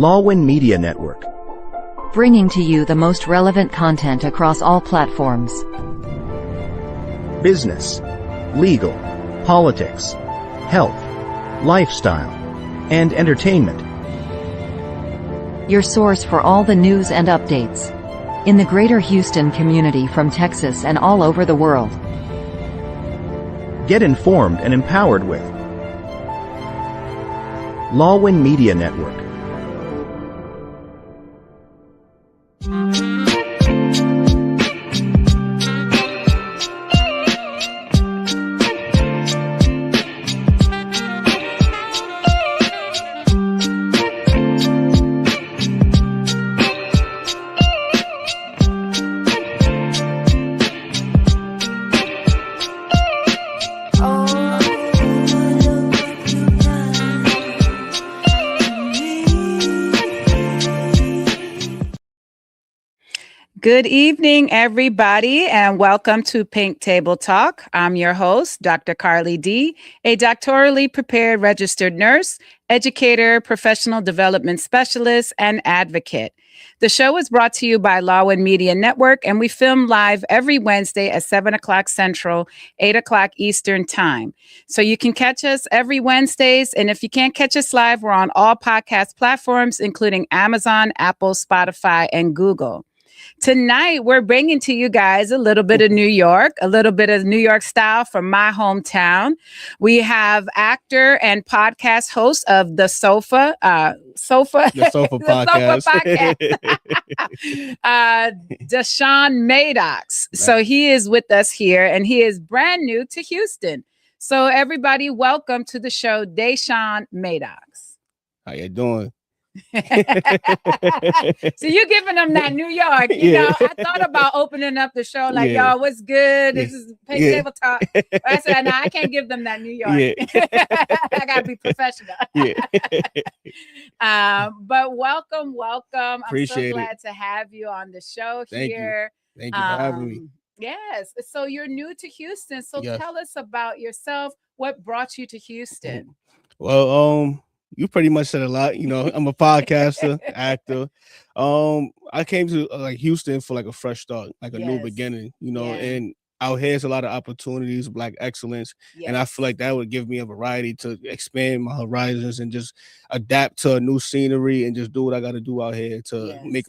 Lawin Media Network, bringing to you the most relevant content across all platforms. business, legal, politics, health, lifestyle, and entertainment. Your source for all the news and updates in the greater Houston community from Texas and all over the world. Get informed and empowered with Lawin Media Network. Good evening, everybody, and welcome to Pink Table Talk. I'm your host, Dr. Carly D., a doctorally prepared registered nurse, educator, professional development specialist, and advocate. The show is brought to you by Lawin Media Network, and we film live every Wednesday at 7 o'clock Central, 8 o'clock Eastern Time. So you can catch us every Wednesdays, and if you can't catch us live, we're on all podcast platforms, including Amazon, Apple, Spotify, and Google. Tonight, we're bringing to you guys a little bit of New York, a little bit of New York style from my hometown. We have actor and podcast host of The Sofa Podcast. Dashan Maddox. Right. So he is with us here, and he is brand new to Houston. So everybody, welcome to the show, Dashan Maddox. How you doing? So you're giving them that New York, you know. I thought about opening up the show like, y'all, what's good? This is Pink Table Talk. But I said, no, I can't give them that New York. I gotta be professional. But welcome. Appreciate I'm so glad to have you on the show here. Thank you for having me. Yes. So you're new to Houston. So tell us about yourself. What brought you to Houston? Well, you pretty much said a lot. You know, I'm a podcaster, actor. I came to Houston for like a fresh start, like a new beginning, you know, and out here is a lot of opportunities, Black excellence. And I feel like that would give me a variety to expand my horizons and just adapt to a new scenery and just do what I got to do out here to make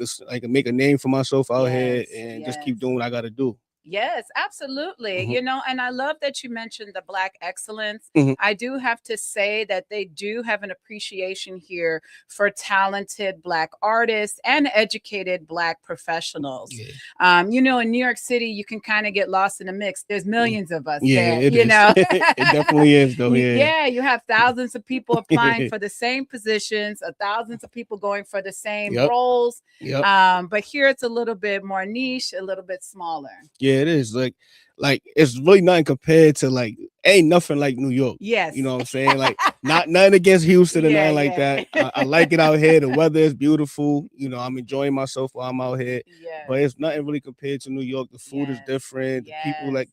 a name for myself out here and just keep doing what I got to do. Yes, absolutely. You know, and I love that you mentioned the Black excellence. I do have to say that they do have an appreciation here for talented Black artists and educated Black professionals. You know, in New York City, you can kind of get lost in the mix. There's millions of us there, you know. It definitely is, though. You have thousands of people applying for the same positions, thousands of people going for the same roles. But here it's a little bit more niche, a little bit smaller. It is like it's really nothing compared to ain't nothing like New York. Yes. You know what I'm saying? Like nothing against Houston or nothing like that. I like it out here. The weather is beautiful. You know, I'm enjoying myself while I'm out here. But it's nothing really compared to New York. The food is different. The people like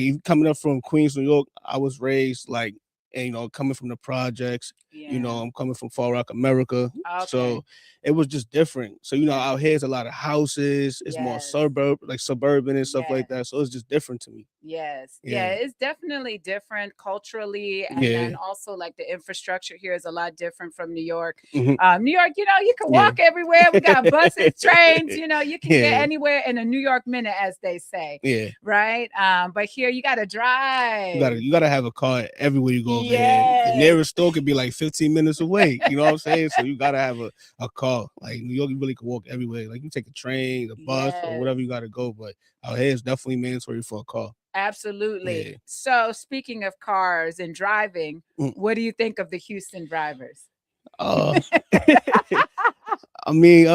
you coming up from Queens, New York, I was raised and, you know, coming from the projects, you know, I'm coming from Far Rock, America. So it was just different. So, you know, out here is a lot of houses. It's more suburban and stuff like that. So it's just different to me. It's definitely different culturally. And also like the infrastructure here is a lot different from New York. New York, you know, you can walk everywhere. We got buses, trains, you know, you can get anywhere in a New York minute, as they say. Right. But here you got to drive. You gotta have a car everywhere you go. The nearest store could be like 15 minutes away. You know what I'm saying? So you gotta have a car. Like New York, you really can walk everywhere. Like you take a train, a bus, or whatever you gotta go. But out here, it's definitely mandatory for a car. Absolutely. So speaking of cars and driving, what do you think of the Houston drivers? I mean,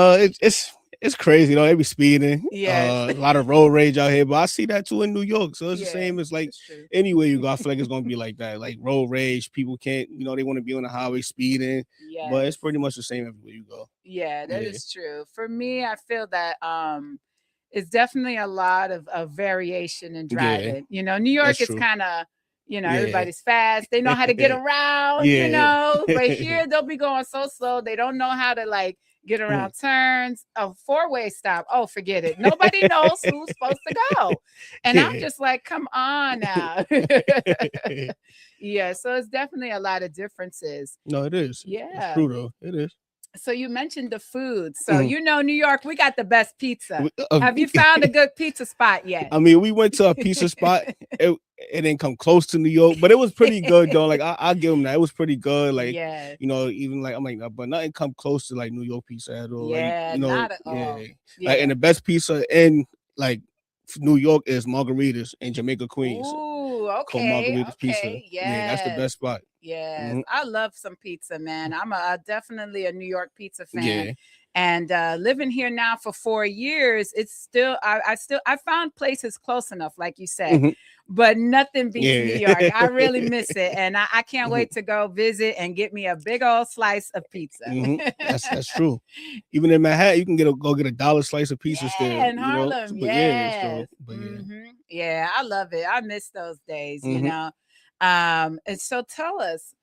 it's crazy, though. They be speeding. A lot of road rage out here, but I see that too in New York. So it's the same as anywhere you go. I feel like it's gonna be like that. Like road rage, people can't, you know, they want to be on the highway speeding. But it's pretty much the same everywhere you go. That is true. For me, I feel that it's definitely a lot of variation in driving. You know, New York is kind of You know, everybody's fast. They know how to get around, you know, but here they'll be going so slow. They don't know how to like get around turns. A four-way stop. Oh, forget it. Nobody knows who's supposed to go. And I'm just like, come on now. Yeah, so it's definitely a lot of differences. No, it is. Yeah. It's true though. It is. So you mentioned the food. So you know, New York, we got the best pizza. Have you found a good pizza spot yet? I mean, we went to a pizza spot. It didn't come close to New York, but it was pretty good though. Like I'll give them that. It was pretty good. Like you know, even like I'm like, but nothing come close to like New York pizza at all. Yeah, like, you know, not at all. Like, and the best pizza in like New York is Margaritas in Jamaica, Queens. Ooh, okay. Called Margaritas Pizza. Yes. Yeah, that's the best spot. Yes, I love some pizza, man. I'm definitely a New York pizza fan. Yeah. And living here now for 4 years, it's still I found places close enough, like you said, but nothing beats New York. I really miss it, and I can't wait to go visit and get me a big old slice of pizza. That's true. Even in Manhattan, you can go get $1 slice of pizza still. In Harlem, yeah, I love it. I miss those days, you know. And so tell us,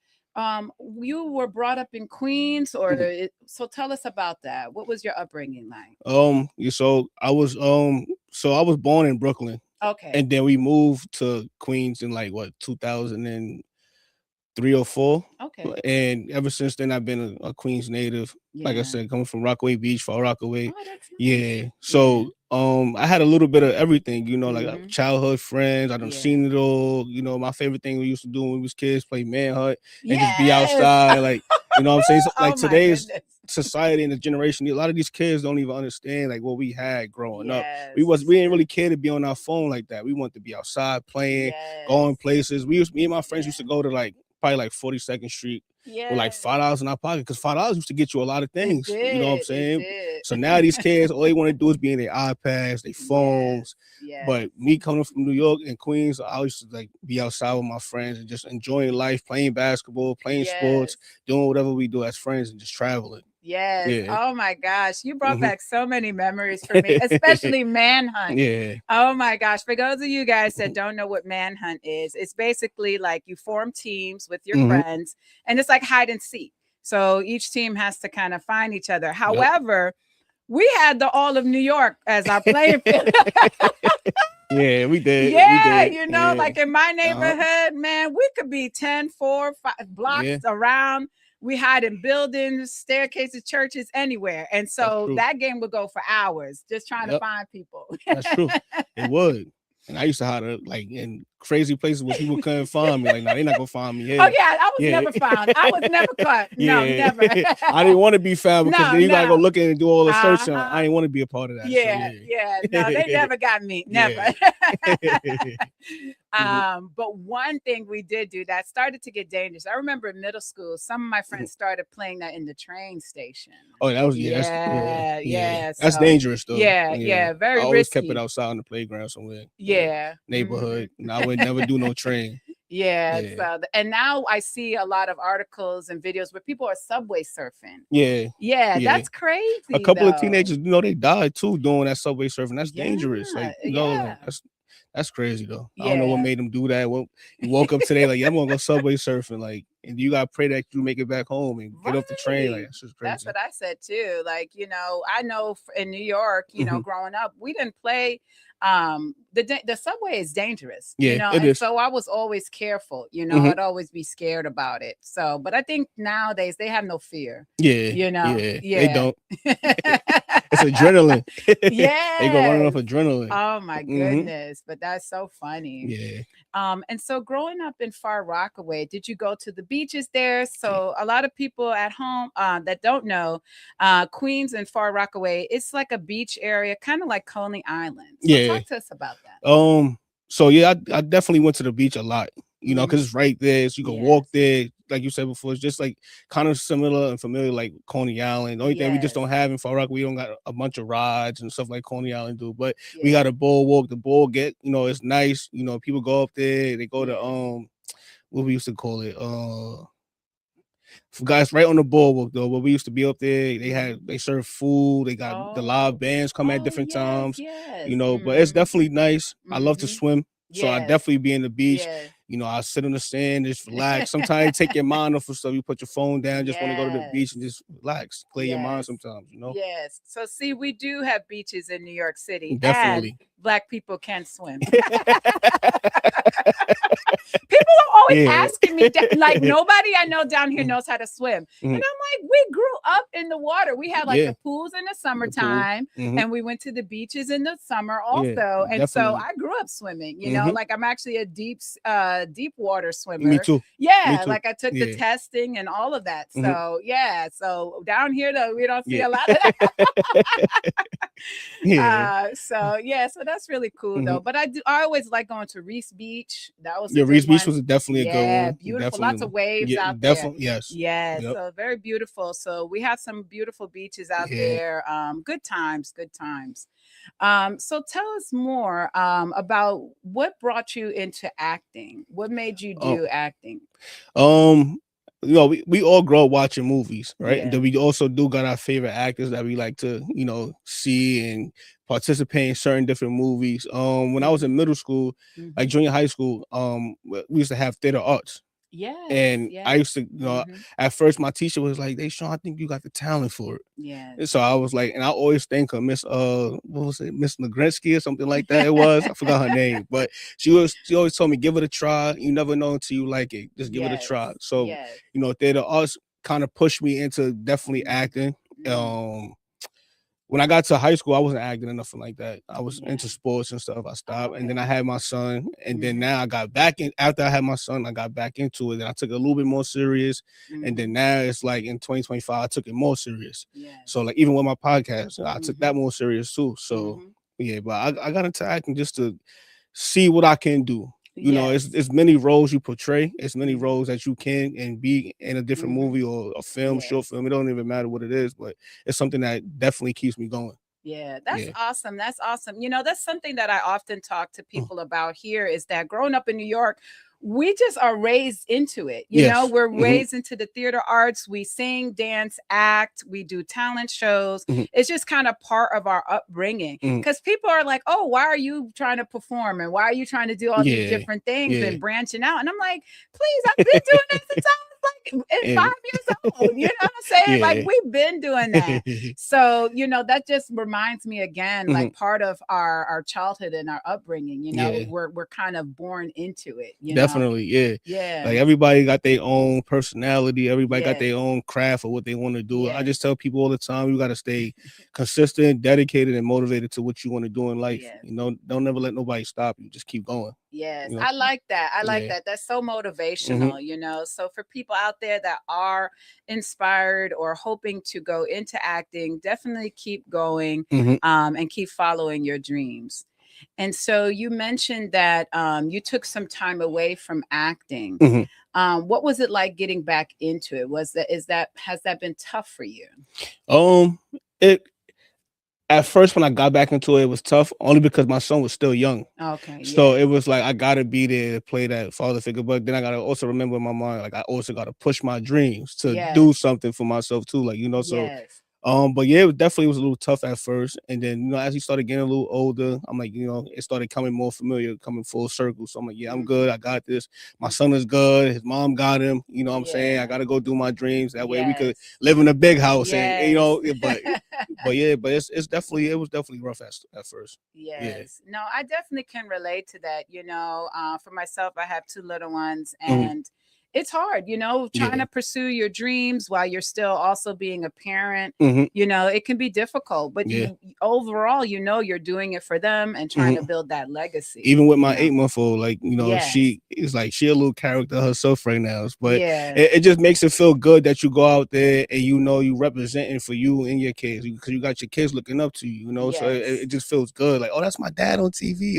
you were brought up in Queens, or so tell us about that. What was your upbringing like? So I was born in Brooklyn. Okay. And then we moved to Queens in like what 2003 or 4. Okay. And ever since then I've been a Queens native. Like I said, coming from Rockaway Beach, Far Rockaway. Oh, that's nice. Yeah. So I had a little bit of everything, you know, like childhood friends. I done seen it all. You know, my favorite thing we used to do when we was kids, play manhunt and just be outside. Like, you know what I'm saying? So, like today's society and the generation, a lot of these kids don't even understand like what we had growing up. We didn't really care to be on our phone like that. We wanted to be outside playing, going places. Me and my friends used to go to like probably like 42nd Street with like $5 in our pocket, because $5 used to get you a lot of things. You know what I'm saying? So now these kids, all they want to do is be in their iPads, their phones. But me coming from New York and Queens, I used to like be outside with my friends and just enjoying life, playing basketball, playing sports, doing whatever we do as friends, and just traveling. Oh my gosh, you brought back so many memories for me, especially manhunt. Oh my gosh, for those of you guys that don't know what manhunt is, it's basically like you form teams with your friends, and it's like hide and seek. So each team has to kind of find each other. However, we had the all of New York as our playing field. Yeah, we did. You know, like in my neighborhood, man, we could be 10, 4, 5 blocks around. We hide in buildings, staircases, churches, anywhere. And so that game would go for hours just trying to find people. That's true. It would. And I used to hide like in crazy places where people couldn't find me. Like, no, they're not gonna find me here. Oh yeah, I was never found. I was never caught. No, never. I didn't want to be found because then you gotta go look in and do all the searching. I didn't want to be a part of that. No, they never got me. Never. But one thing we did do that started to get dangerous. I remember in middle school, some of my friends started playing that in the train station. Oh, that was that's dangerous though. Very I always risky. kept it outside on the playground somewhere. Neighborhood. And I would never do no train. So and now I see a lot of articles and videos where people are subway surfing. That's crazy. A couple of teenagers, you know, they died too doing that subway surfing. That's dangerous. Like, you know, like, that's crazy though. I don't know what made them do that. Well, you woke up today like, I'm gonna go subway surfing, like, and you gotta pray that you make it back home and get off the train. Like, that's just crazy. That's what I said too. Like, you know, I know in New York, you know, growing up, we didn't play. The subway is dangerous, you know, and so I was always careful, you know, I'd always be scared about it. So, but I think nowadays they have no fear. You know, they don't. It's adrenaline. They go running off adrenaline. Oh my goodness, but that's so funny. And so growing up in Far Rockaway, did you go to the beaches there? So a lot of people at home that don't know, Queens and Far Rockaway, it's like a beach area, kind of like Coney Island. So talk to us about that. So I definitely went to the beach a lot, you know, because it's right there. So you can walk there. Like you said before, it's just like kind of similar and familiar like Coney Island. The only thing we just don't have in Far Rockaway, we don't got a bunch of rides and stuff like Coney Island do. But we got a boardwalk. The boardwalk, you know, it's nice. You know, people go up there. They go to what we used to call it. Guys, right on the boardwalk though. But we used to be up there. They serve food. They got the live bands come at different times. You know, but it's definitely nice. I love to swim. So I definitely be in the beach. I sit on the sand, just relax. Sometimes you take your mind off of stuff. You put your phone down, just want to go to the beach and just relax, clear your mind sometimes, Yes. So see, we do have beaches in New York City. Definitely. And Black people can swim. People are always asking me, like, nobody I know down here knows how to swim. And I'm like, we grew up in the water. We had like the pools in the summertime, and we went to the beaches in the summer also. And so I grew up swimming, like I'm actually a deep water swimmer. Me too. Yeah, Me too. like I took the testing and all of that. So so down here though, we don't see a lot of that. So that's really cool though. But I always like going to Reese Beach. That was Reese Beach was definitely a good one. Beautiful. Definitely. Lots of waves out definitely, there. Yes. Yeah. Yep. So very beautiful. So we have some beautiful beaches out there. Good times. So tell us more about what brought you into acting. What made you do acting? We all grow up watching movies, right? And then we also do got our favorite actors that we like to, see and participate in certain different movies. When I was in middle school, like junior high school, we used to have theater arts. And I used to, at first my teacher was like, Sean, I think you got the talent for it. And so I was like, and I always think of Miss what was it, Miss Nagrinsky or something like that. It was, I forgot her name, but she always told me, give it a try. You never know until you like it. Just give it a try. So, theater arts kind of pushed me into definitely acting. When I got to high school, I wasn't acting or nothing like that. I was into sports and stuff. I stopped, and then I had my son, and then now I got back in. After I had my son, I got back into it, and I took it a little bit more serious. And then now it's like in 2025, I took it more serious. So like even with my podcast, I took that more serious too. So but I got into acting just to see what I can do. It's many roles you portray. It's many roles that you can and be in a different movie or a film, short film. It don't even matter what it is, but it's something that definitely keeps me going. Yeah, that's awesome. That's awesome. That's something that I often talk to people about here is that growing up in New York, we just are raised into it. We're raised into the theater arts. We sing, dance, act. We do talent shows. It's just kind of part of our upbringing because people are like, oh, why are you trying to perform? And why are you trying to do all these different things and branching out? And I'm like, please, I've been doing this since I was like 5 years old. You know what I'm saying? Like we've been doing that. So, that just reminds me again, like part of our childhood and our upbringing, we're kind of born into it. Definitely, yeah. Like everybody got their own personality. Everybody got their own craft or what they want to do. I just tell people all the time, you got to stay consistent, dedicated, and motivated to what you want to do in life. Don't never let nobody stop you. Just keep going. Yes, I like that. I like that. That's so motivational, So for people out there that are inspired or hoping to go into acting, definitely keep going and keep following your dreams. And so you mentioned that you took some time away from acting. What was it like getting back into it? Has that been tough for you? At first, when I got back into it, it was tough only because my son was still young. Okay. So it was like, I got to be there to play that father figure. But then I got to also remember in my mind, like I also got to push my dreams to do something for myself too. Like, so but yeah, it definitely was a little tough at first. And then, as he started getting a little older, I'm like, it started coming more familiar, coming full circle. So I'm like, I'm good. I got this. My son is good. His mom got him. You know what I'm saying? I got to go do my dreams. That way we could live in a big house. And, but it was definitely rough at first. Yes. No, I definitely can relate to that. For myself, I have 2 little ones and it's hard, trying to pursue your dreams while you're still also being a parent. It can be difficult, but overall, you're doing it for them and trying to build that legacy. Even with my 8-month-old, like, she is like, she a little character herself right now. But it just makes it feel good that you go out there and you representing for you and your kids because you got your kids looking up to you, So it just feels good. Like, oh, that's my dad on TV.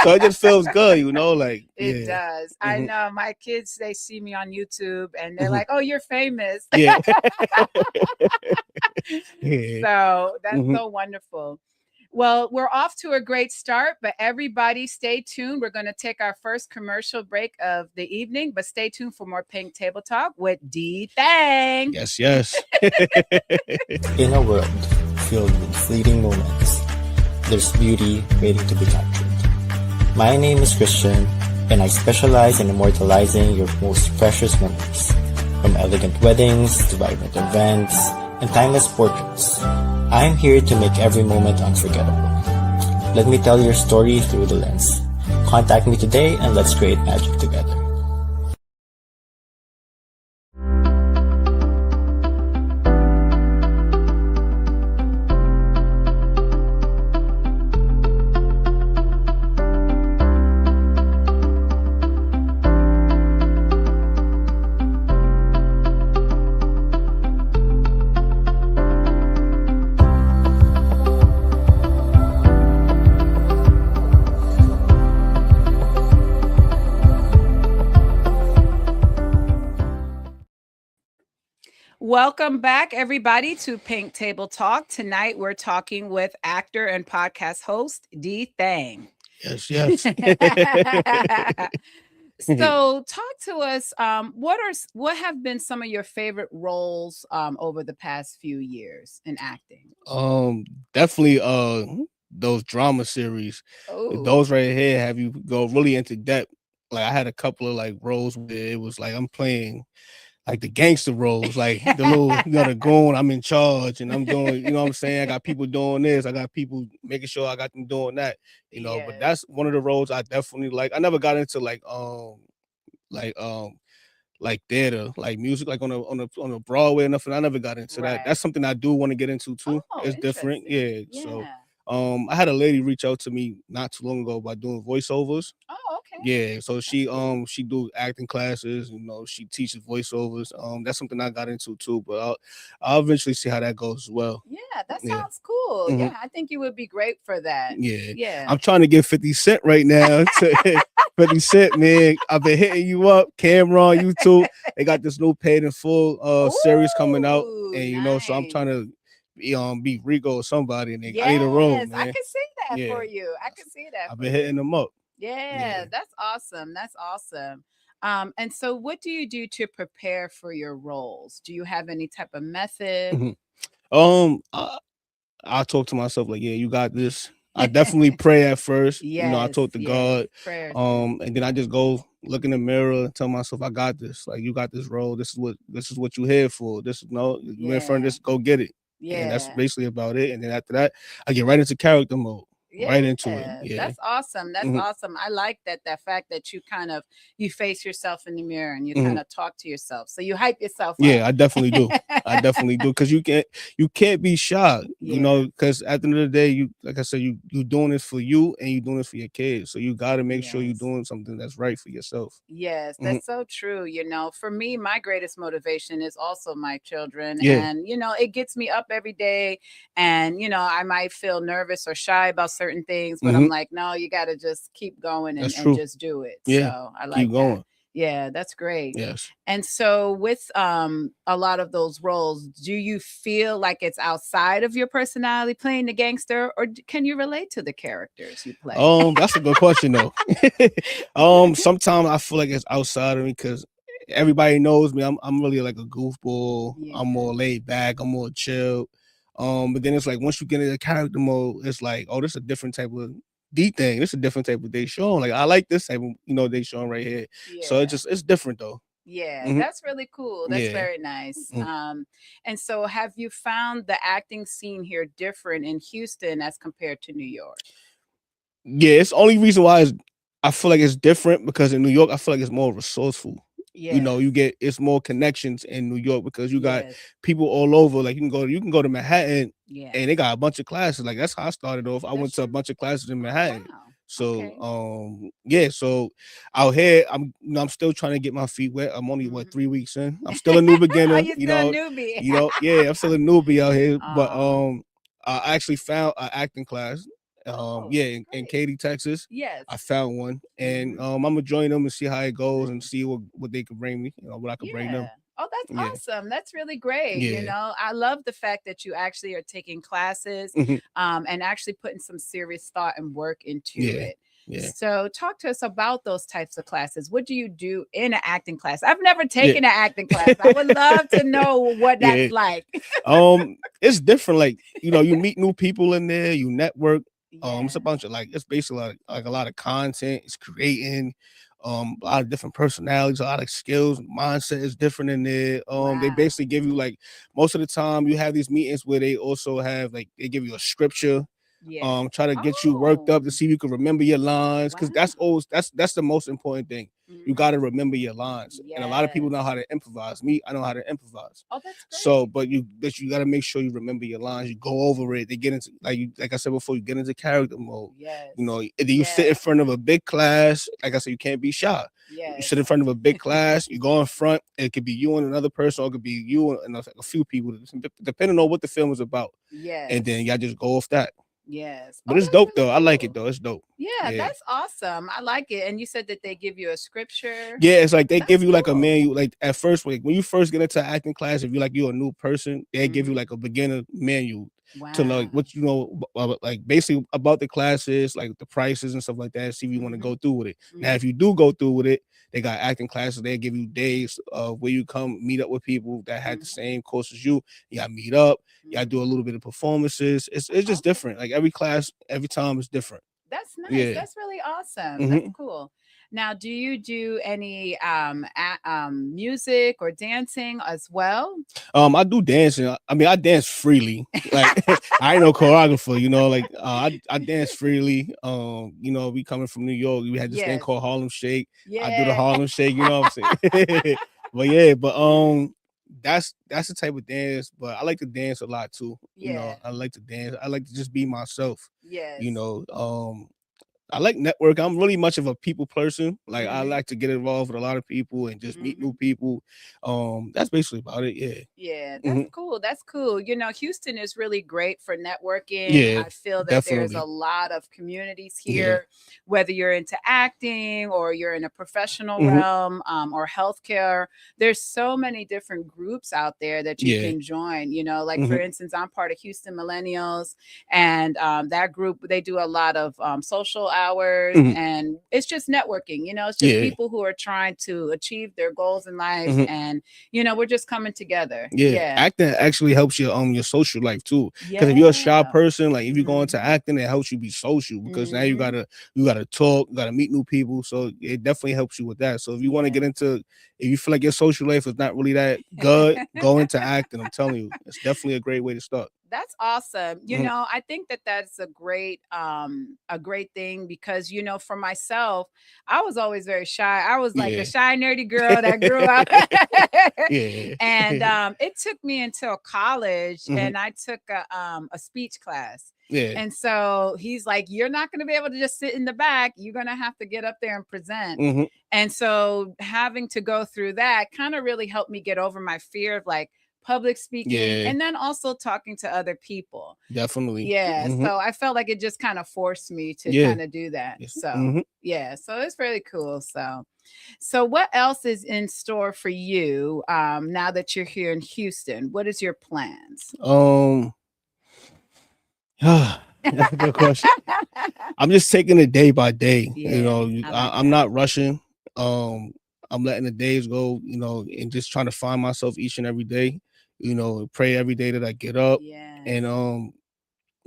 So it just feels good, like it does. I know my kids, they see me on YouTube and they're like, oh, you're famous. So that's so wonderful. Well, we're off to a great start, but everybody stay tuned. We're going to take our first commercial break of the evening, but stay tuned for more Pink Table Talk with D Thang. Yes. In a world filled with fleeting moments, there's beauty waiting to be captured. My name is Christian, and I specialize in immortalizing your most precious memories. From elegant weddings to vibrant events and timeless portraits, I'm here to make every moment unforgettable. Let me tell your story through the lens. Contact me today and let's create magic together. Welcome back, everybody, to Pink Table Talk. Tonight, we're talking with actor and podcast host D Thang. Yes. So, talk to us. What have been some of your favorite roles over the past few years in acting? Definitely those drama series. Ooh. Those right here have you go really into depth. Like I had a couple of like roles where it was like I'm playing like the gangster roles, like the little, the goon, I'm in charge and I'm doing, what I'm saying? I got people doing this, I got people making sure I got them doing that, but that's one of the roles I definitely like. I never got into like theater, like music, like on a Broadway or nothing. I never got into that. That's something I do want to get into too. It's different. Yeah. So I had a lady reach out to me not too long ago about doing voiceovers. Oh, okay. Yeah, so she do acting classes, she teaches voiceovers. That's something I got into too, but I'll eventually see how that goes as well. Yeah, that sounds cool. Mm-hmm. Yeah, I think you would be great for that. Yeah. I'm trying to get 50 Cent right now. 50 Cent, man. I've been hitting you up, camera on YouTube. They got this new Paid in Full series coming out, and nice. So I'm trying to be Rico or somebody, and I need a role, man. I can see that for you. I can see that. I've been hitting them up. Yeah, that's awesome. That's awesome. And so what do you do to prepare for your roles? Do you have any type of method? Mm-hmm. I talk to myself like, yeah, you got this. I definitely pray at first. I talk to God. And then I just go look in the mirror and tell myself, I got this. Like, you got this role. This is what you're here for. You in front of this, go get it. Yeah. And that's basically about it. And then after that, I get right into character mode. Right into it. Yeah. That's awesome. That's awesome. I like that fact that you face yourself in the mirror and you kind of talk to yourself. So you hype yourself up. Yeah, I definitely do. Because you can't be shy, because at the end of the day, like I said, you doing this for you and you doing this for your kids. So you got to make sure you're doing something that's right for yourself. Yes, that's so true. For me, my greatest motivation is also my children. Yeah. And, it gets me up every day and, I might feel nervous or shy about certain things, but I'm like, no, you got to just keep going and just do it. Yeah. So I like keep going. That. Yeah, that's great. Yes. And so with a lot of those roles, do you feel like it's outside of your personality playing the gangster, or can you relate to the characters you play? That's a good question though. Sometimes I feel like it's outside of me because everybody knows me. I'm really like a goofball. Yeah. I'm more laid back. I'm more chill. But then it's like once you get into character mode, it's like, oh, this is a different type of D thing. This is a different type of Dashan. Like I like this type of Dashan right here. Yeah. So it's different though. Yeah, that's really cool. That's very nice. And so have you found the acting scene here different in Houston as compared to New York? Yeah, it's the only reason why I feel like it's different because in New York I feel like it's more resourceful. Yes. It's more connections in New York because you got people all over. Like you can go to Manhattan and they got a bunch of classes. Like that's how I started off. I went to a bunch of classes in Manhattan. Wow. So so out here I'm still trying to get my feet wet. I'm only 3 weeks in. I'm still a new beginner. A newbie. I'm still a newbie out here. But I actually found an acting class. In Katy, Texas. Yes, I found one, and I'm gonna join them and see how it goes and see what they could bring me. What I could bring them. Oh, that's awesome. That's really great. Yeah. I love the fact that you actually are taking classes and actually putting some serious thought and work into it. Yeah. So talk to us about those types of classes. What do you do in an acting class? I've never taken an acting class. I would love to know what that's like. It's different. Like, you meet new people in there, you network. It's a bunch of it's basically like a lot of content. It's creating. A lot of different personalities, a lot of skills, mindset is different in there. They basically give you, like, most of the time you have these meetings where they also have, like, they give you a scripture. Try to get you worked up to see if you can remember your lines, because that's the most important thing. You got to remember your lines, and a lot of people know how to improvise. I know how to improvise. Oh, that's great. So, but you got to make sure you remember your lines. You go over it. They get into, like I said before, you get into character mode. You know, you sit in front of a big class. Like I said, you can't be shy. You sit in front of a big class. You go in front. It could be you and another person, or it could be you and a few people, depending on what the film is about. And then y'all just go off that. But it's dope, though. Cool. I like it, though. It's dope. Yeah, that's awesome. I like it. And you said that they give you a scripture. Yeah, it's like they give you like a manual. Like at first, like when you first get into acting class, if you're a new person, they give you like a beginner manual to like what you know, like basically about the classes, like the prices and stuff like that. See if you want to go through with it. Now, if you do go through with it, they got acting classes. They give you days of where you come meet up with people that had the same course as you. Y'all meet up. Y'all do a little bit of performances. It's just different. Like every class, every time is different. That's nice. Yeah. That's really awesome. That's cool. Now, do you do any music or dancing as well? I do dancing. I mean, I dance freely. Like I ain't no choreographer, you know. Like I dance freely. You know, we coming from New York. We had this thing called Harlem Shake. I do the Harlem Shake. You know what I'm saying? That's the type of dance. But I like to dance a lot too. You know, I like to dance. I like to just be myself. You know, I like network. I'm really much of a people person. Like I like to get involved with a lot of people and just meet new people. That's basically about it. Yeah, that's cool. That's cool. You know, Houston is really great for networking. I feel that there's a lot of communities here, whether you're into acting or you're in a professional realm or healthcare. There's so many different groups out there that you can join. You know, like for instance, I'm part of Houston Millennials, and that group, they do a lot of social hours, and it's just networking. You know, it's just people who are trying to achieve their goals in life, and you know, we're just coming together. Acting actually helps your social life too, because if you're a shy person, like if you go into acting, it helps you be social, because now you gotta talk, you gotta meet new people, so it definitely helps you with that. So if you want to get into, if you feel like your social life is not really that good, go into acting. I'm telling you, it's definitely a great way to start. That's awesome. You know, I think that that's a great thing, because, you know, for myself, I was always very shy. I was like a shy, nerdy girl that grew up. And it took me until college, and I took a speech class. And so he's like, you're not going to be able to just sit in the back. You're going to have to get up there and present. And so having to go through that kind of really helped me get over my fear of like public speaking, and then also talking to other people. Definitely. So I felt like it just kind of forced me to kind of do that. So so it's really cool. So what else is in store for you now that you're here in Houston? What is your plans? That's a good question. I'm just taking it day by day. You know, I'm not rushing. I'm letting the days go, you know, and just trying to find myself each and every day. You know, pray every day that I get up, and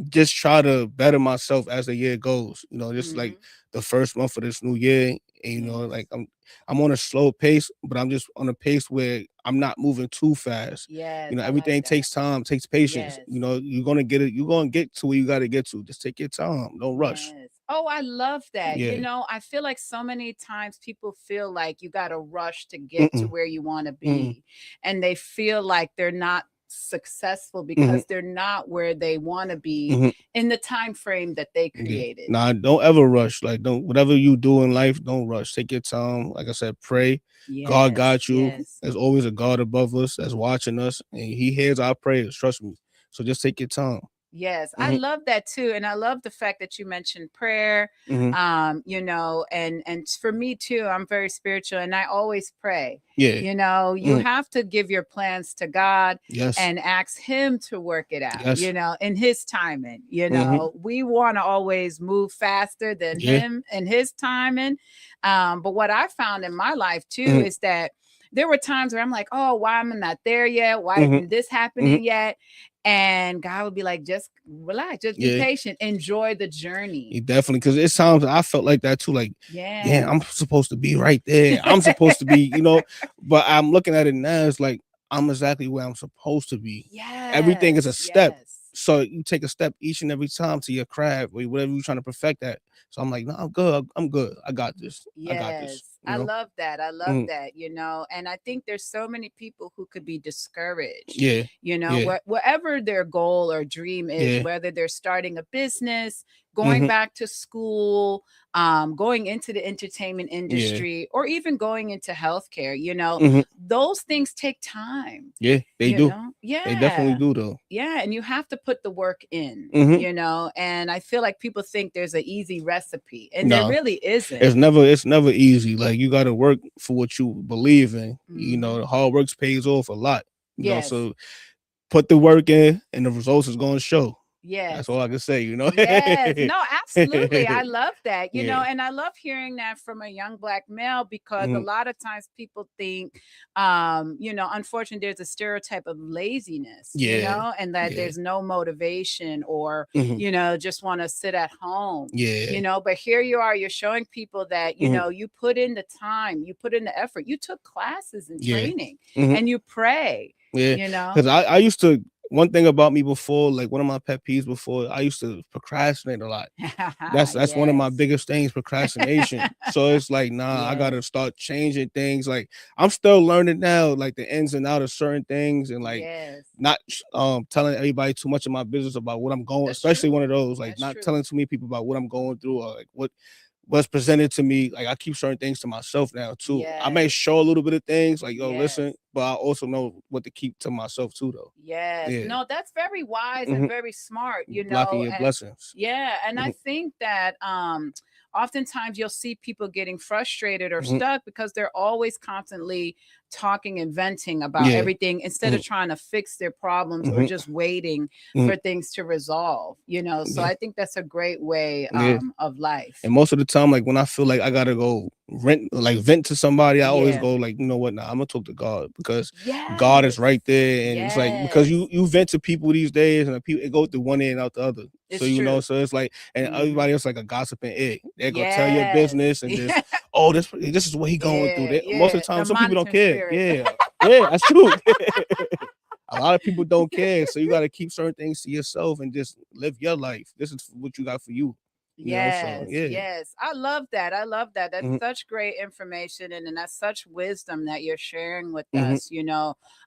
just try to better myself as the year goes. You know, just like the first month of this new year, and you know, like I'm on a slow pace, but I'm just on a pace where I'm not moving too fast. You know, everything takes time, takes patience. You know, you're gonna get it. You're gonna get to where you got to get to. Just take your time. Don't rush. Oh, I love that. You know, I feel like so many times people feel like you got to rush to get to where you want to be. And they feel like they're not successful because they're not where they want to be in the time frame that they created. Nah, don't ever rush. Like, whatever you do in life, don't rush. Take your time. Like I said, pray. God got you. There's always a God above us that's watching us, and he hears our prayers. Trust me. So just take your time. Yes, I love that too. And I love the fact that you mentioned prayer, you know, and for me too, I'm very spiritual and I always pray. You know, you have to give your plans to God and ask him to work it out, you know, in his timing. You know, we want to always move faster than him and his timing. But what I found in my life too is that there were times where I'm like, oh, why am I not there yet? Why isn't this happening yet? And God would be like, just relax, just be patient, enjoy the journey. Definitely, because it sounds, I felt like that too. Like, yeah, I'm supposed to be right there. I'm supposed to be, but I'm looking at it now. It's like, I'm exactly where I'm supposed to be. Yeah. Everything is a step. So you take a step each and every time to your craft or whatever you're trying to perfect that. So I'm like, no, I'm good. I'm good. I got this. Yes. I got this. I love that. I love that, and I think there's so many people who could be discouraged. Whatever their goal or dream is, whether they're starting a business, going back to school, going into the entertainment industry, or even going into healthcare, those things take time. Yeah, they do. Yeah, they definitely do though. Yeah, and you have to put the work in, and I feel like people think there's an easy recipe, and there really isn't. It's never easy. Like, you got to work for what you believe in. The hard work pays off a lot. So put the work in, and the results is going to show. Yes. That's all I can say, Yes. No, absolutely. I love that, and I love hearing that from a young Black male, because a lot of times people think, unfortunately, there's a stereotype of laziness, and that there's no motivation, or, just want to sit at home, but here you are, you're showing people that, you put in the time, you put in the effort, you took classes and training, and you pray, because I used to, one thing about me before, like one of my pet peeves before, I used to procrastinate a lot. That's one of my biggest things, procrastination. So it's like, I gotta start changing things. Like, I'm still learning now, like the ins and outs of certain things, and like not telling everybody too much of my business about what I'm going, especially one of those, like not telling too many people about what I'm going through, or like what's presented to me. Like, I keep certain things to myself now too. I may show a little bit of things, like, listen, but I also know what to keep to myself too, though. No, that's very wise and very smart, blocking your blessings. And I think that oftentimes you'll see people getting frustrated or stuck because they're always constantly talking and venting about everything, instead of trying to fix their problems or just waiting for things to resolve, so I think that's a great way of life. And most of the time, like when I feel like I gotta go vent to somebody, I always go like, you know what, I'm gonna talk to God, because God is right there. And it's like, because you vent to people these days, and people, it go through one ear and out the other. So it's like, and everybody else like a gossiping egg. They're gonna tell your business and just, oh, this is what he going through. Most of the time, some people don't care. That's true. A lot of people don't care, so you got to keep certain things to yourself and just live your life. This is what you got for you. Yes. I love that. That's such great information, and that's such wisdom that you're sharing with us.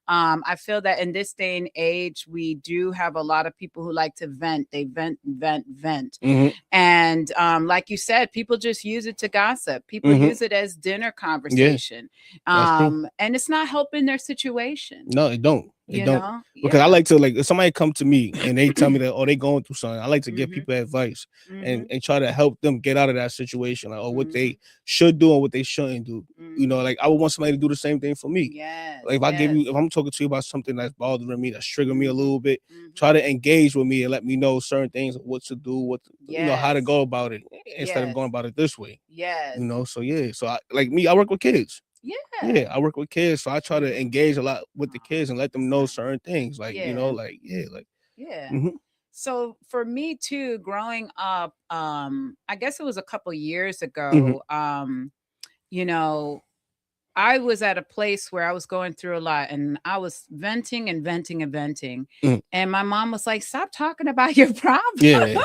I feel that in this day and age, we do have a lot of people who like to vent. They vent. And like you said, people just use it to gossip. People use it as dinner conversation. And it's not helping their situation. No, it don't. Because I like to, like, if somebody come to me and they tell me that, they going through something, I like to give people advice and try to help them get out of that situation, like, or what they should do and what they shouldn't do. Like, I would want somebody to do the same thing for me. Like, if I'm talking to you about something that's bothering me, that's triggering me a little bit, try to engage with me and let me know certain things, what to do, how to go about it, instead of going about it this way. So I, like me, I work with kids. I work with kids, so I try to engage a lot with the kids and let them know certain things, like So for me too, growing up, I guess it was a couple years ago, I was at a place where I was going through a lot, and I was venting. And my mom was like, stop talking about your problems.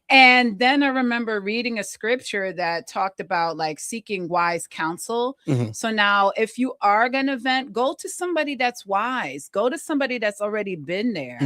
And then I remember reading a scripture that talked about like seeking wise counsel. So now if you are going to vent, go to somebody that's wise, go to somebody that's already been there.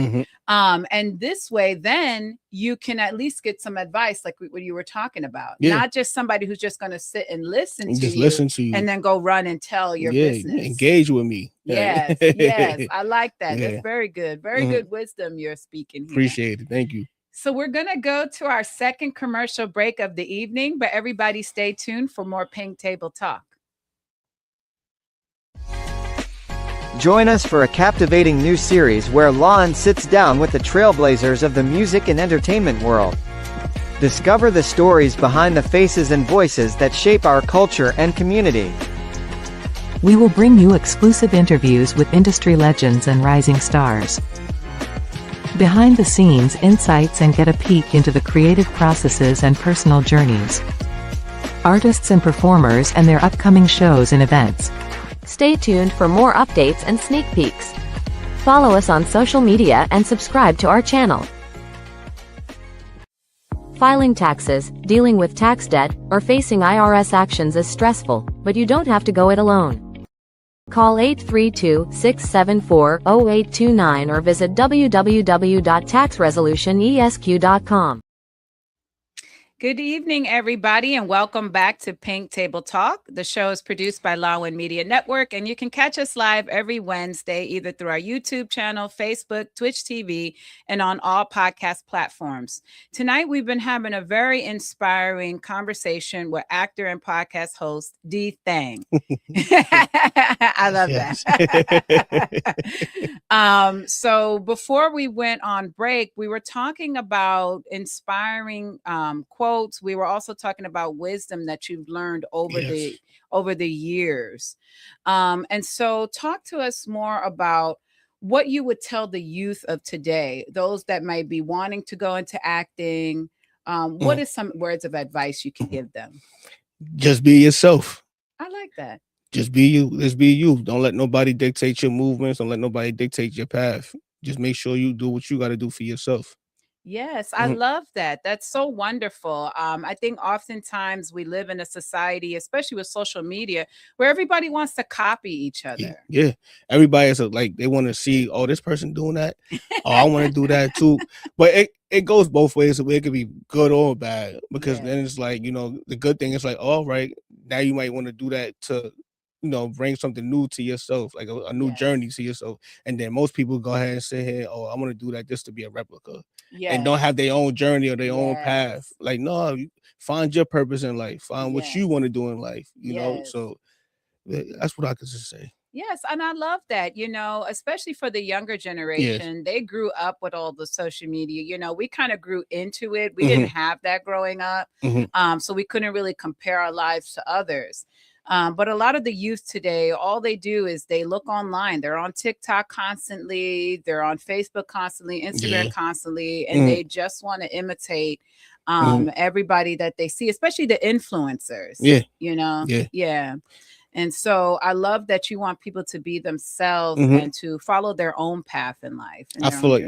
And this way, then you can at least get some advice, like what you were talking about, not just somebody who's just going to sit and listen to you and then go run and tell your business. Engage with me. Yes. I like that. That's very good. Very good wisdom you're speaking here. Appreciate it. Thank you. So we're going to go to our second commercial break of the evening, but everybody stay tuned for more Pink Table Talk. Join us for a captivating new series where Lawin sits down with the trailblazers of the music and entertainment world. Discover the stories behind the faces and voices that shape our culture and community. We will bring you exclusive interviews with industry legends and rising stars. Behind the scenes insights and get a peek into the creative processes and personal journeys. Artists and performers and their upcoming shows and events. Stay tuned for more updates and sneak peeks. Follow us on social media and subscribe to our channel. Filing taxes, dealing with tax debt, or facing IRS actions is stressful, but you don't have to go it alone. Call 832-674-0829 or visit www.taxresolutionesq.com. Good evening, everybody, and welcome back to Pink Table Talk. The show is produced by Lawin Media Network, and you can catch us live every Wednesday, either through our YouTube channel, Facebook, Twitch TV, and on all podcast platforms. Tonight, we've been having a very inspiring conversation with actor and podcast host, D. Thang. I love that. So before we went on break, we were talking about inspiring quotes. We were also talking about wisdom that you've learned over the years. And so talk to us more about what you would tell the youth of today, those that might be wanting to go into acting. What is some words of advice you can give them? Just be yourself. I like that. Just be you. Just be you. Don't let nobody dictate your movements. Don't let nobody dictate your path. Just make sure you do what you got to do for yourself. Yes, I love that. That's so wonderful. I think oftentimes we live in a society, especially with social media, where everybody wants to copy each other. Yeah. Everybody is like, they want to see, oh, this person doing that. Oh, I want to do that too. But it goes both ways. It could be good or bad, because then it's like, the good thing is like, all right, now you might want to do that to, bring something new to yourself, like a new journey to yourself. And then most people go ahead and say, hey, oh, I want to do that just to be a replica. And don't have their own journey or their own path. Like, no, find your purpose in life. Find what you want to do in life, you know? So that's what I could just say. Yes, and I love that, especially for the younger generation. They grew up with all the social media. We kind of grew into it. We didn't have that growing up. So we couldn't really compare our lives to others. But a lot of the youth today, all they do is they look online. They're on TikTok constantly. They're on Facebook constantly, Instagram constantly, and they just want to imitate everybody that they see, especially the influencers. And so I love that you want people to be themselves and to follow their own path in life. I feel like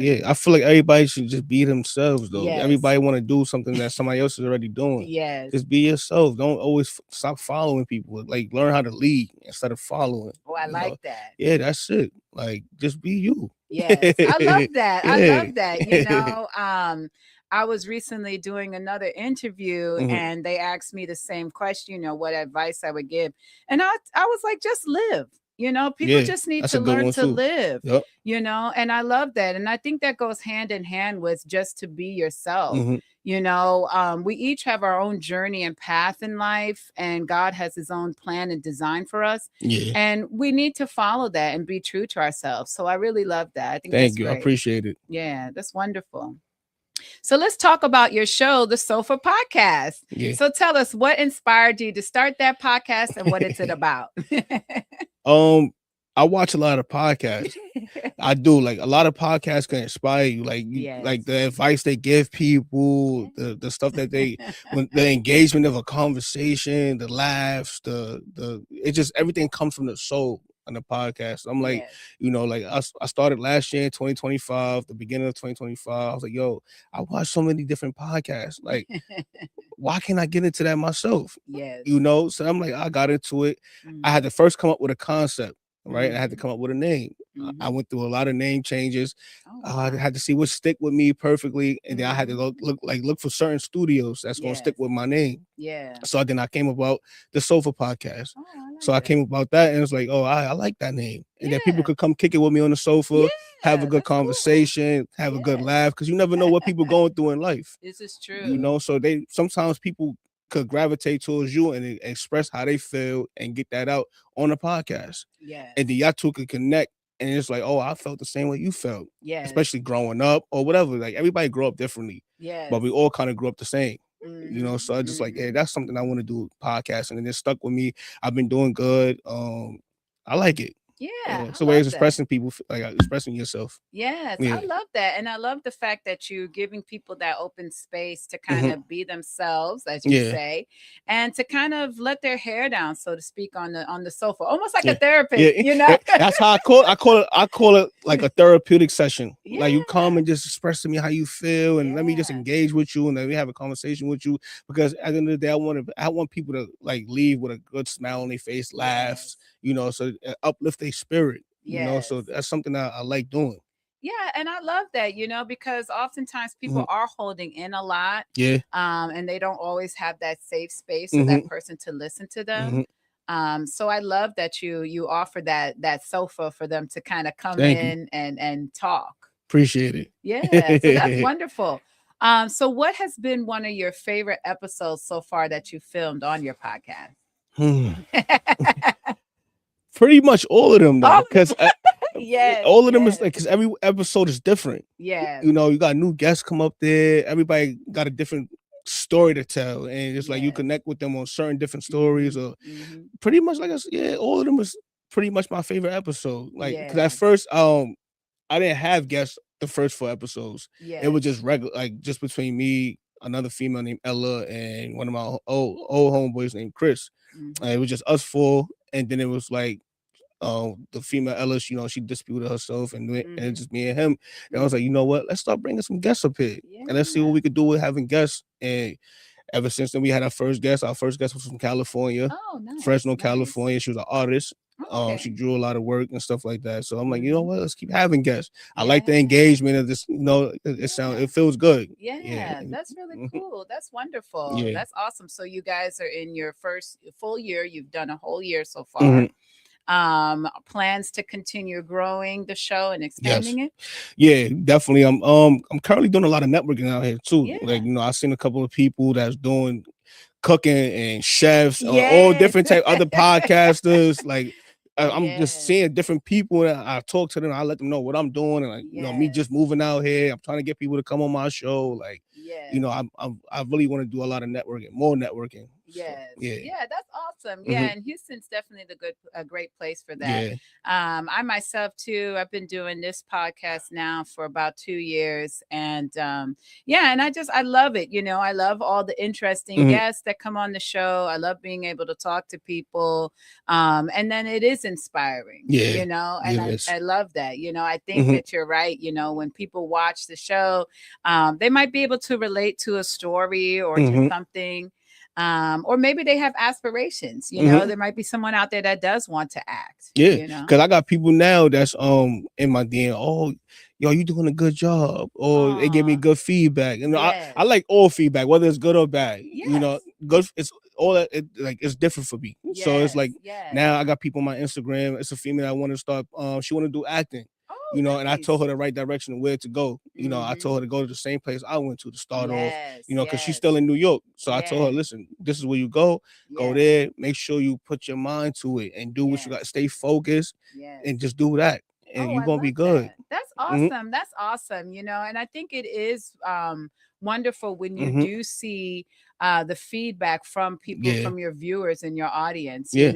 everybody should just be themselves, though. Everybody want to do something that somebody else is already doing. Just be yourself. Don't always stop following people. Like, learn how to lead instead of following. Oh, I like that. Yeah, that's it. Like, just be you. Yes, I love that. I love that. I was recently doing another interview and they asked me the same question, what advice I would give. And I was like, just live. People just need to learn to live, and I love that. And I think that goes hand in hand with just to be yourself. We each have our own journey and path in life, and God has his own plan and design for us. And we need to follow that and be true to ourselves. So I really love that. I think Thank you. great. I appreciate it. Yeah, that's wonderful. So let's talk about your show, the Sofa Podcast. So tell us, what inspired you to start that podcast and what is it about? I watch a lot of podcasts. I do. Like, a lot of podcasts can inspire you. Like, like the advice they give people, the stuff that they, when the engagement of a conversation, the laughs, it just, everything comes from the soul on the podcast. I'm like, like I started last year in 2025, the beginning of 2025. I was like, yo, I watch so many different podcasts. Like, why can't I get into that myself? So I'm like, I got into it. I had to first come up with a concept, right? I had to come up with a name. I went through a lot of name changes. I had to see what stick with me perfectly, and then I had to look for certain studios that's gonna stick with my name. So then I came about the Sofa Podcast. I came about that, and it's like, oh, I like that name, and then people could come kick it with me on the sofa, have a good conversation, have a good laugh, because you never know what people going through in life. This is true. So sometimes people could gravitate towards you and express how they feel and get that out on a podcast. And then y'all two could connect, and it's like, oh, I felt the same way you felt. Especially growing up or whatever. Like, everybody grew up differently. But we all kind of grew up the same. So I just like, hey, that's something I want to do, podcasting, and it stuck with me. I've been doing good. I like it. Yeah, It's I a way love of that. expressing people, like expressing yourself. Yes, Yeah. I love that. And I love the fact that you're giving people that open space to kind of be themselves, as you Yeah. say, and to kind of let their hair down, so to speak, on the sofa, almost like a Yeah. therapist, Yeah. you know? That's how I call it like a therapeutic session. Like you come Yeah. and just express to me how you feel, and let me just Yeah. engage with you, and then we have a conversation with you. Because at the end of the day, I want people to like leave with a good smile on their face, laughs, so uplift their spirit. So Yes. that's something that I like doing. Yeah, and I love that, because oftentimes people are holding in a lot, Yeah. and they don't always have that safe space or that hmm person to listen to them. hmm So I love that you offer that sofa for them to kind of come Thank you. in and talk. Appreciate Yeah, so that's it. wonderful. So what has been one of your favorite episodes so far that you filmed on your podcast? Pretty much all of them though, because Yes, all of them is yes, like because every episode is different. yes, You got new guests come up there. Everybody got a different story to tell, and it's like you yes. connect with them on certain different stories. Mhm, Or mhm. pretty much like I said, yeah, all of them is pretty much my favorite episode. Like because at Yes, first, I didn't have guests the first 4 episodes. It yes. was just regular, like just between me, another female named Ella, and one of my old homeboys named Chris. Mhm, It was just us four, and then it was like the female Ella, she disputed herself, and it's mhm. just me and him. And I was Yeah, like, you know what? Let's start bringing some guests up here, and let's see what yeah. we could do with having guests. And ever since then, we had our first guest. Our first guest was from California, Oh, nice, Fresno, nice. California. She was an artist. She Okay. drew a lot of work and stuff like that. So I'm like, you know Mhm. what? Let's keep having guests. I like the Yeah, engagement of this. yeah. It feels good. Yeah, Yeah, that's really cool. That's wonderful. yeah, That's awesome. So you guys are in your first full year. You've done a whole year so far. Mhm. Plans to continue growing the show and Yes. expanding it? Yeah, definitely. I'm currently doing a lot of networking out here too. Like, Yeah. I've seen a couple of people that's doing cooking and chefs or all Yes. different type other podcasters. Like I'm just Yes. seeing different people and I talk to them. I let them know what I'm doing and like, me just Yes. moving out here. I'm trying to get people to come on my show. Like, Yes. I really want to do a lot of networking, more networking. So Yes. yeah. Yeah, that's awesome. Yeah, hmm and Houston's definitely a great place for that. Yeah. I myself too, I've been doing this podcast now for about 2 years. And yeah, and I love it. I love all the interesting hmm guests that come on the show. I love being able to talk to people. And then it is inspiring, Yeah. and Yes. I love that. I think hmm that you're right. When people watch the show, they might be able to relate to a story or to hmm something, or maybe they have aspirations. hmm There might be someone out there that does want to act. Yeah, because I got people now that's in my DM. Oh, yo, you doing a good job, or they give me Oh, good feedback, and yes, I like all feedback, whether it's good or bad. yes, Good. It's all that. Like it's different for me. So it's like yes, yes. now I got people on my Instagram. It's a female that want to start. She want to do acting. Oh, And I told nice. her the right direction and where to go. I Hmm. told her to go to the same place I went to start off. Yes, Because she's yes, still in New York. So I told her, yes, listen, this is where you go. Go yes, there. Make sure you put your mind to it and do what you got. yes, Stay focused yes. and just do that, and Oh, you're I gonna be love good. that. That's hmm awesome. That's awesome. And I think it is wonderful when you hmm do see the feedback from people, Yeah. from your viewers and your audience. Yeah.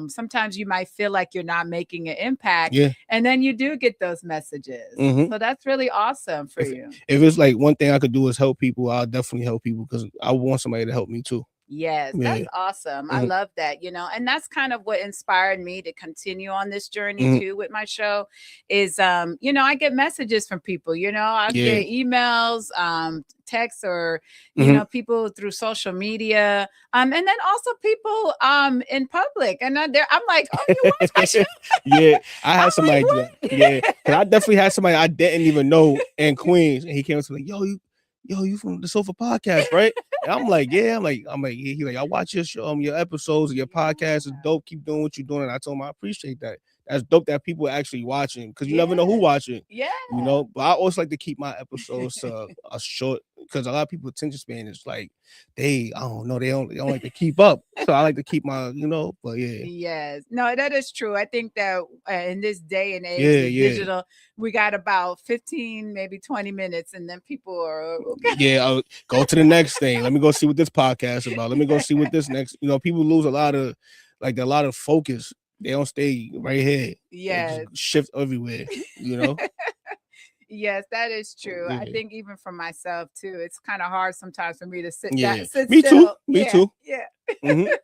Sometimes you might feel like you're not making an impact, Yeah. and then you do get those messages. hmm So that's really awesome for If you. if it's like one thing I could do is help people, I'll definitely help people because I want somebody to help me too. Yes, that's Yeah. awesome. I hmm love that, and that's kind of what inspired me to continue on this journey hmm too with my show is I get messages from people, I Yeah. get emails, texts, or hmm people through social media, and then also people in public, and I'm like, "Oh, you watch my show?" Yeah, I I'm had somebody like, do that. Yeah, "What?" because I definitely had somebody I didn't even know in Queens, and he came up to me, you from the Sofa Podcast, right? And I'm like, yeah, I'm like, he like, I watch your episodes, your podcast is Yeah. dope. Keep doing what you're doing, and I told him I appreciate that. That's dope that people are actually watching because you never know who Yes. watching. Yeah. But I always like to keep my episodes a short because a lot of people attention span is like I don't know, they don't like to keep up. So I like to keep my, but yeah. Yes. No, that is true. I think that in this day and age, Yeah, the yeah. digital, we got about 15, maybe 20 minutes, and then people are okay. Yeah, go to the next thing. Let me go see what this podcast is about. Let me go see what this next. People lose a lot of focus They don't stay right here. Yeah. They just shift everywhere, you know? Yes, that is true. I Yeah. think even for myself too, it's kind of hard sometimes for me to sit Yeah. down, sit Me still. too. Me Yeah, too. yeah. Mhm.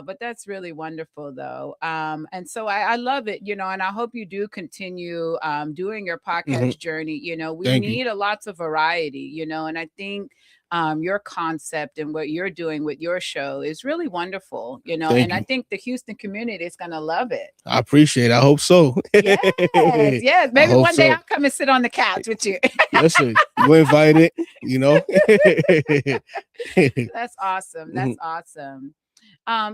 But that's really wonderful though. And so I love it, and I hope you do continue doing your podcast journey. We Thank you. need a lots of variety, and I think your concept and what you're doing with your show is really wonderful, Thank and I you. think the Houston community is going to love it. I appreciate it. I hope so. Yes, yes. Maybe hope one day so. I'll come and sit on the couch with you. Listen, you invited, That's awesome. That's awesome.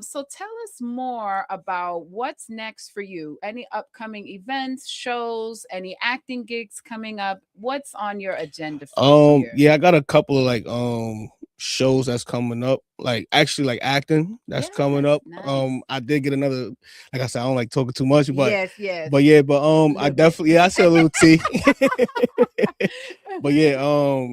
So tell us more about what's next for you. Any upcoming events, shows, any acting gigs coming up? What's on your agenda for this year? Yeah, I got a couple of like shows that's coming up, like actually like acting that's coming up. Nice. I did get another, like I said, I don't like talking too much, but yes. I definitely I said a little tea. But yeah,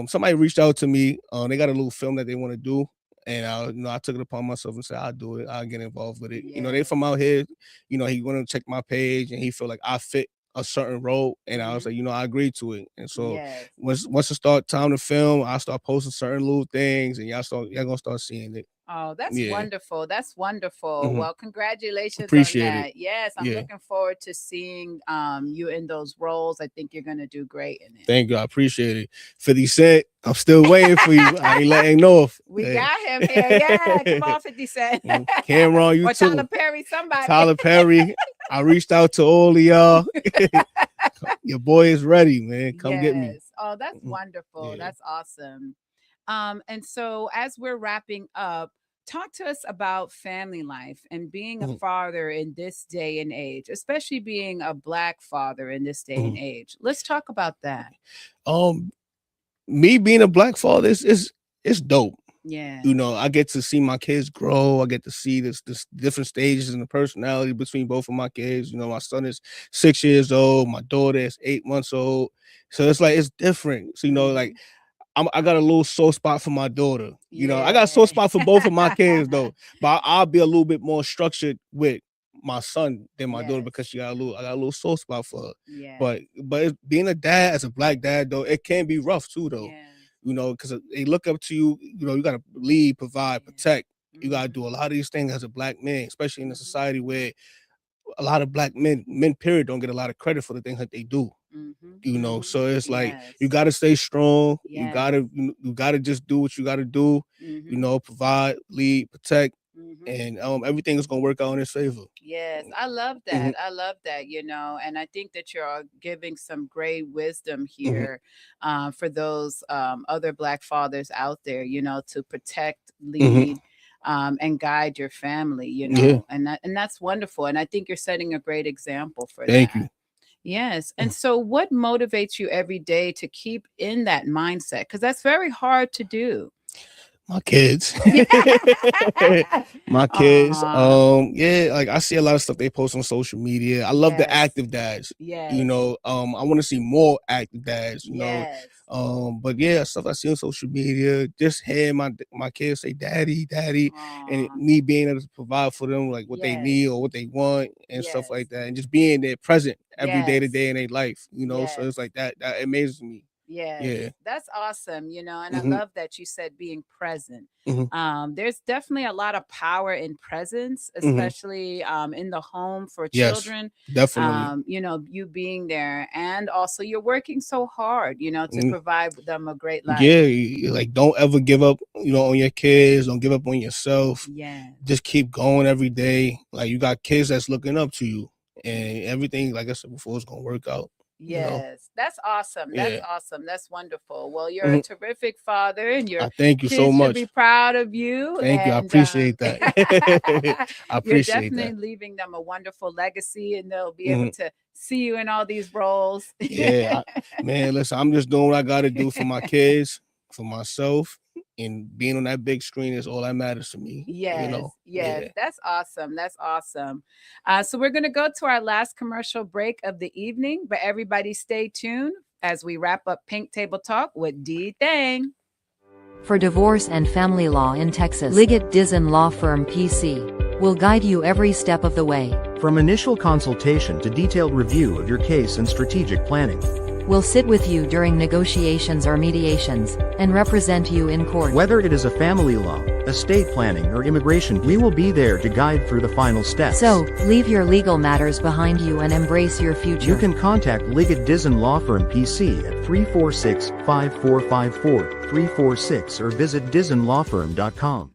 somebody reached out to me. They got a little film that they want to do. And I took it upon myself and said, I'll do it. I'll get involved with it. They from out here. He wanted to check my page and he felt like I fit a certain role. And I was like, I agreed to it. And so once it start time to film, I start posting certain little things and y'all gonna start seeing it. Oh, that's wonderful. That's wonderful. Well, congratulations Appreciate on that. it. Yes, I'm looking forward to seeing you in those roles. I think you're going to do great in it. Thank you. I appreciate it. 50 Cent, I'm still waiting for you. I ain't letting go. We got him here. Yeah, come on, 50 Cent. Cameron, you or too. Tyler Perry, somebody. Tyler Perry. I reached out to all of y'all. Your boy is ready, man. Come get me. Oh, that's wonderful. That's awesome. And so as we're wrapping up, talk to us about family life and being a father in this day and age, especially being a Black father in this day and age. Let's talk about that. Me being a Black father is dope. Yeah. I get to see my kids grow. I get to see this different stages in the personality between both of my kids. My son is 6 years old. My daughter is 8 months old. So it's like, it's different. So, like, I got a little soft spot for my daughter. I got a soft spot for both of my kids though. But I'll be a little bit more structured with my son than my daughter because I got a little soft spot for her. Yeah. But being a dad, as a Black dad though, it can be rough too though. Because they look up to you. You gotta lead, provide, protect. You gotta do a lot of these things as a Black man, especially in a society where a lot of Black men period don't get a lot of credit for the things that they do. So it's like you got to stay strong. You gotta just do what you got to do. Provide, lead, protect, and everything is gonna work out in his favor. Yes, I love that. I love that. And I think that you're giving some great wisdom here for those other Black fathers out there. To protect, lead. And guide your family, and that's wonderful. And I think you're setting a great example for that. Thank you. Yes. And so what motivates you every day to keep in that mindset? Because that's very hard to do. My kids. My kids. Like I see a lot of stuff they post on social media. I love the active dads. Yeah. I want to see more active dads, but stuff I see on social media, just hearing my kids say daddy, and me being able to provide for them like what they need or what they want and stuff like that, and just being there present every day to day in their life, so it's like that amazes me. Yeah, that's awesome. And I love that you said being present. There's definitely a lot of power in presence, especially in the home for children. Definitely. You being there, and also you're working so hard, to provide them a great life. Yeah, like don't ever give up, on your kids. Don't give up on yourself. Yeah, just keep going every day. Like you got kids that's looking up to you, and everything, like I said before, is gonna work out. Yes, that's awesome. That's awesome. That's wonderful. Well, you're a terrific father, and your thank you kids so much. Should be proud of you. Thank you. I appreciate that. I appreciate You're definitely leaving them a wonderful legacy, and they'll be able to see you in all these roles. Man, listen, I'm just doing what I got to do for my kids, for myself. And being on that big screen is all that matters to me. Yes, that's awesome. That's awesome. So we're going to go to our last commercial break of the evening, but everybody stay tuned as we wrap up Pink Table Talk with D. Thang. For divorce and family law in Texas, Liggett Dizon Law Firm PC. We'll guide you every step of the way. From initial consultation to detailed review of your case and strategic planning. We'll sit with you during negotiations or mediations, and represent you in court. Whether it is a family law, estate planning, or immigration, we will be there to guide through the final steps. So, leave your legal matters behind you and embrace your future. You can contact Liggett Dizon Law Firm PC at 346-5454-346 or visit DizonLawFirm.com.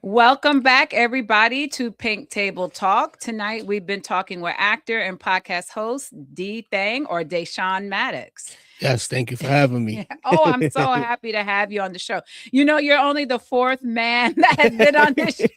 Welcome back, everybody, to Pink Table Talk. Tonight, we've been talking with actor and podcast host D. Thang or Dashan Maddox. Yes, thank you for having me. Oh, I'm so happy to have you on the show. You know, you're only the fourth man that has been on this show.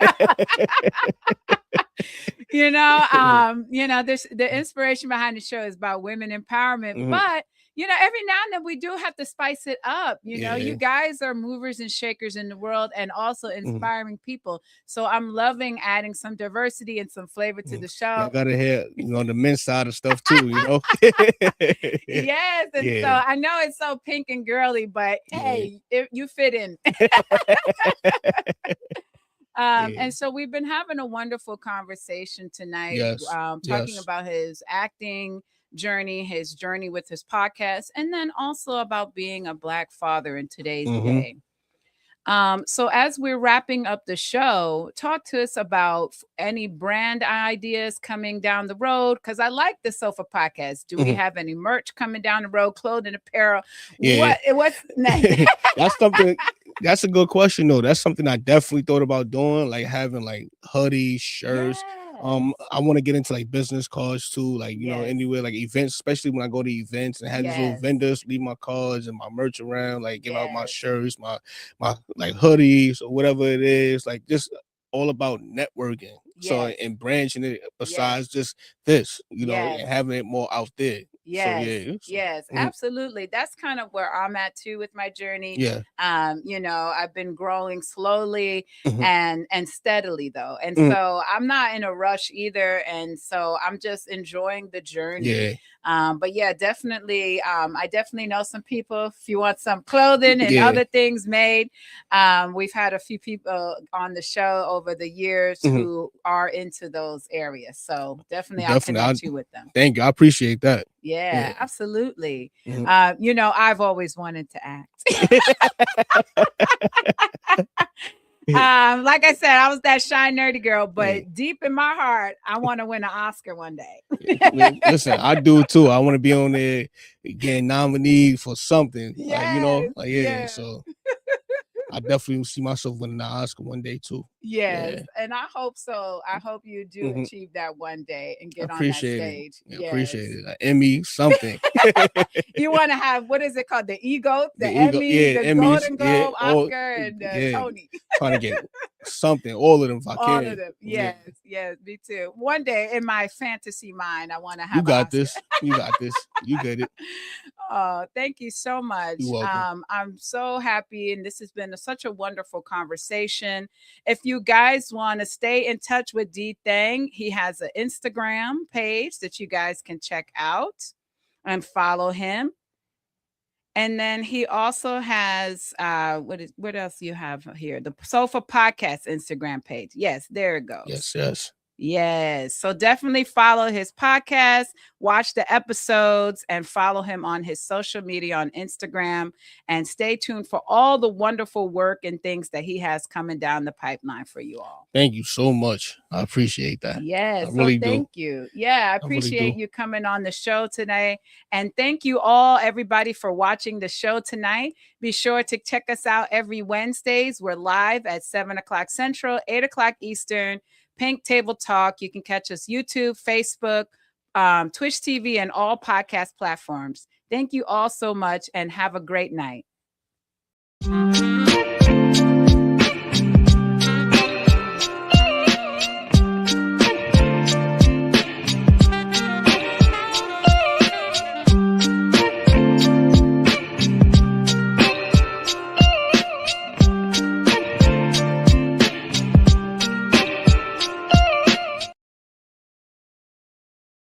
There's the inspiration behind the show is about women empowerment, but every now and then we do have to spice it up. You guys are movers and shakers in the world and also inspiring people. So I'm loving adding some diversity and some flavor to the show. I gotta hear, the men's side of stuff too, Yes. And so I know it's so pink and girly, but hey, you fit in. And so we've been having a wonderful conversation tonight, talking about his acting journey, his journey with his podcast, and then also about being a Black father in today's day. So as we're wrapping up the show, talk to us about any brand ideas coming down the road, because I like the Sofa Podcast. Do we have any merch coming down the road, clothing, apparel? What's next? That's a good question though. That's something I definitely thought about doing, like having like hoodies, shirts. I want to get into like business cards too, like anywhere, like events, especially when I go to events and have these little vendors leave my cards and my merch around, like give out my shirts, my like hoodies or whatever it is, like just all about networking. So and branching it besides just this, and having it more out there. Yes, absolutely. That's kind of where I'm at too with my journey. I've been growing slowly and steadily though. And so I'm not in a rush either. And so I'm just enjoying the journey. But definitely. I definitely know some people, if you want some clothing and other things made. We've had a few people on the show over the years who are into those areas. So definitely I'll connect you with them. Thank you. I appreciate that. Yeah, absolutely. I've always wanted to act. Like I said, I was that shy, nerdy girl, but deep in my heart, I want to win an Oscar one day. Listen, I do too. I want to be on there getting nominated for something. So I definitely see myself winning the Oscar one day too. Yes, and I hope so. I hope you do achieve that one day and get on that stage. Appreciate it. An Emmy, something. You want to have, what is it called? The EGOT, the Emmy, the Emmys, Golden Globe, Oscar, and Tony. Trying to get something, all of them if I can. All of them. Yes, me too. One day in my fantasy mind, I want to have. You got this. You got this. You get it. Oh, thank you so much. You're welcome. I'm so happy, and this has been such a wonderful conversation. If you guys want to stay in touch with D. Thang, he has an Instagram page that you guys can check out and follow him. And then he also has what else do you have here? The Sofa Podcast Instagram page. Yes, there it goes. Yes. So definitely follow his podcast, watch the episodes, and follow him on his social media on Instagram. And stay tuned for all the wonderful work and things that he has coming down the pipeline for you all. Thank you so much. I appreciate that. Yes. I really thank you. Yeah, I appreciate you coming on the show today. And thank you all, everybody, for watching the show tonight. Be sure to check us out every Wednesdays. We're live at 7:00 Central, 8:00 Eastern. Pink Table Talk. You can catch us YouTube, Facebook, Twitch TV, and all podcast platforms. Thank you all so much and have a great night.